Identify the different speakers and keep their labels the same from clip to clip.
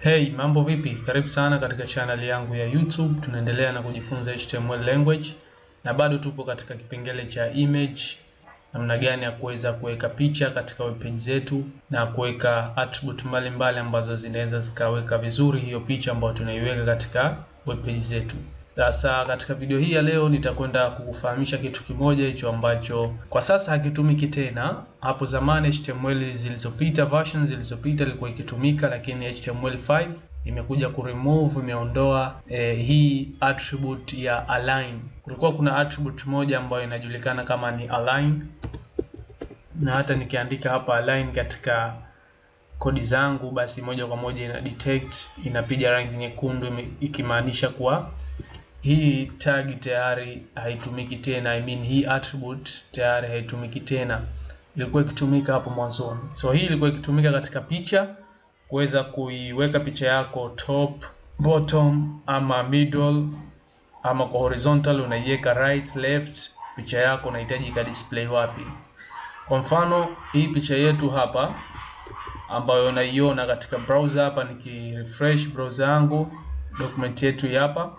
Speaker 1: Hey, mambo vipi? Karibu sana katika channel yangu ya YouTube. Tunaendelea na kujifunza HTML language na bado tupo katika kipengele cha image, namna gani ya kuweza kuweka picha katika web page zetu na kuweka attribute mbalimbali ambazo zinaweza zikaweka vizuri hiyo picha ambayo tunaiweka katika web page zetu. Sasa katika video hii ya leo nitakwenda kukufahamisha kitu kimoja hicho ambacho kwa sasa hakitumiki tena. Hapo zamani HTML zilizopita, versions zilizopita ilikuwa ikitumika, lakini HTML5 imekuja kuremove, imeondoa hii attribute ya align. Kulikuwa kuna attribute moja ambayo inajulikana kama ni align, na hata nikiandika hapa align katika kodi zangu, basi moja kwa moja ina detect, inapiga rangi nyekundu ikimaanisha kuwa hii tag tayari haitumiki tena. Hii attribute tayari haitumiki tena. Ilikuwa ikitumika hapo mwanzoni. So hii ilikuwa ikitumika katika picha, kuweza kuiweka picha yako top, bottom ama middle ama kwa horizontal, unaiweka right, left. Picha yako unahitaji ka display wapi? Kwa mfano hii picha yetu hapa ambayo unaiona katika browser hapa, nikirefresh browser yangu, document yetu hapa,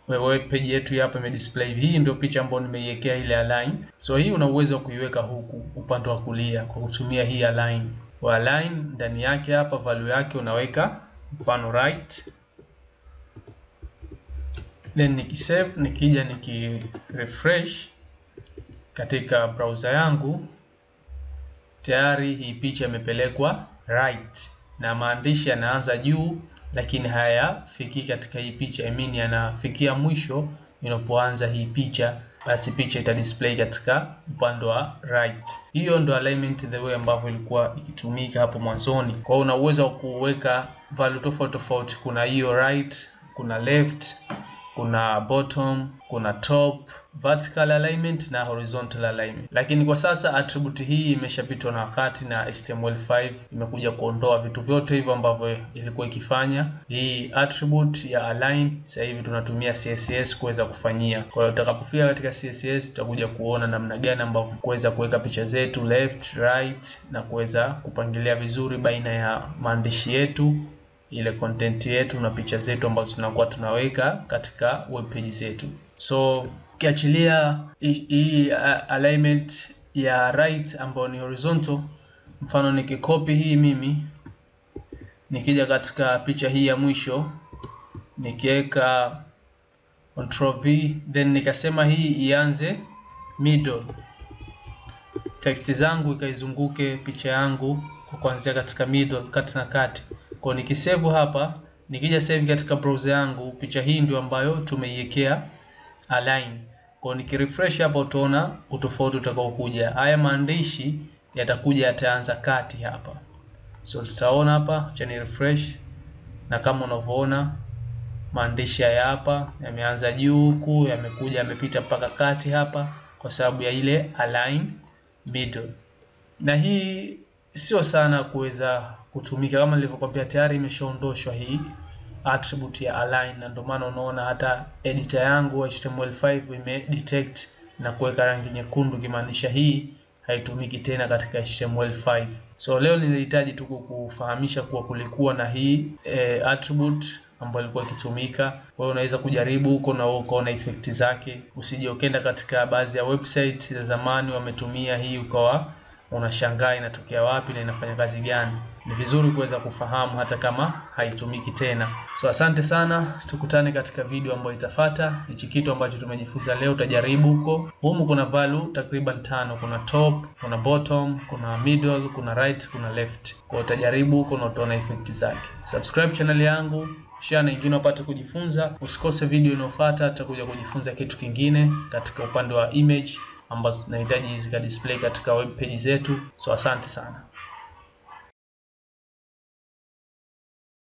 Speaker 1: web page yetu hapa imedisplay. Hii ndio picha ambayo nimeiwekea ile align. So hii una uwezo wa kuiweka huku upande wa kulia kwa kutumia hii align. Wa align ndani yake hapa value yake unaweka mfano right. Then nikisave, nikija nikirefresh katika browser yangu, tayari hii picha imepelekwa right na maandishi yanaanza juu lakini hayafiki katika hii picha. Yanafikia mwisho inapoanza hii picha, basi picha ita display katika upande wa right. Hiyo ndo alignment the way ambavyo ilikuwa ikitumika hapo mwanzoni. Kwa hiyo una uwezo wa kuweka value tofauti tofauti. Kuna hiyo right, kuna left, kuna bottom, kuna top, vertical alignment na horizontal alignment. Lakini kwa sasa attribute hii imeshapitwa na wakati, na HTML5 imekuja kuondoa vitu vyote hivyo ambavyo ilikuwa ikifanya. Hii attribute ya align sasa hivi tunatumia CSS kuweza kufanyia. Kwa hiyo utakapofika katika CSS tutakuja kuona namna gani ambavyo kuweza kuweka picha zetu left, right na kuweza kupangilia vizuri baina ya maandishi yetu, ile content yetu na picha zetu ambazo tunakuwa tunaweka katika web page zetu. So ukiachilia hii alignment ya right ambayo ni horizontal, mfano nikikopi hii mimi, nikija katika picha hii ya mwisho, nikiweka Ctrl V, then nikasema hii ianze middle, text zangu ikaizunguke picha yangu kwa kuanzia katika middle, kati na kati. Kwa nikisave hapa, nikija save katika browser yangu, picha hii ndio ambayo tumeiwekea align. Kwa nikirefresh hapa utaona utofauti utakaokuja. Haya maandishi yatakuja yataanza kati hapa. So tutaona hapa, acha ni refresh, na kama unavyoona maandishi haya hapa yameanza juu huku, yamekuja yamepita mpaka kati hapa kwa sababu ya ile align middle. Na hii sio sana kuweza kutumika, kama nilivyokuambia tayari imeshaondoshwa hii attribute ya align, na ndio maana unaona hata editor yangu HTML5 imedetect na kuweka rangi nyekundu, kimaanisha hii haitumiki tena katika HTML5. So leo nilihitaji tu kukufahamisha kuwa kulikuwa na hii attribute ambayo ilikuwa ikitumika. Kwa hiyo unaweza kujaribu huko na ukaona effect zake. Usije ukenda katika baadhi ya website za zamani wametumia hii ukawa unashangaa inatokea wapi na inafanya kazi gani. Ni vizuri kuweza kufahamu hata kama haitumiki tena. So asante sana, tukutane katika video ambayo itafuata. Hichi kitu ambacho tumejifunza leo utajaribu huko. Humu kuna value takriban 5, kuna top, kuna bottom, kuna middle, kuna right, kuna left. Kwa hiyo utajaribu huko na utaona effect zake. Subscribe channel yangu, share na wengine wapate kujifunza. Usikose video inayofuata, tutakuja kujifunza kitu kingine katika upande wa image ambazo tunahitaji zika display katika web page zetu. So asante sana.